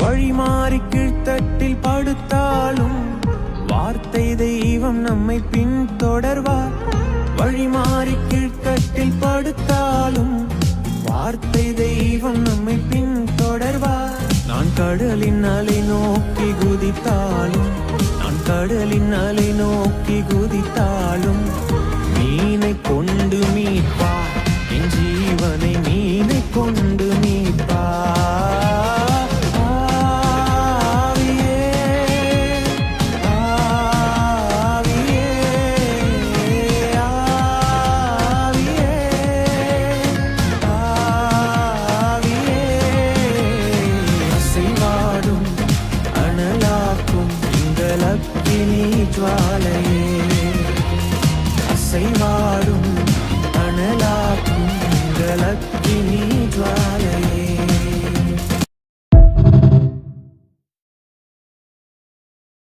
வழிமாறி கீழ்த்தட்டில் படுத்தாலும் வார்த்தை தெய்வம் நம்மை பின்தொடர்வார். வழிமாறி கீழ்த்தட்டில் படுத்தாலும் வார்த்தை தெய்வம் நம்மை பின்தொடர்வார். நான் கடலின் அலை நோக்கி குதித்தாலும், நான் கடலின் அலை நோக்கி குதித்தாலும் மீனை கொண்டு மீட்பார், என் ஜீவனை மீனை கொண்டு மீட்பார். ஜுவாலையே அசைவா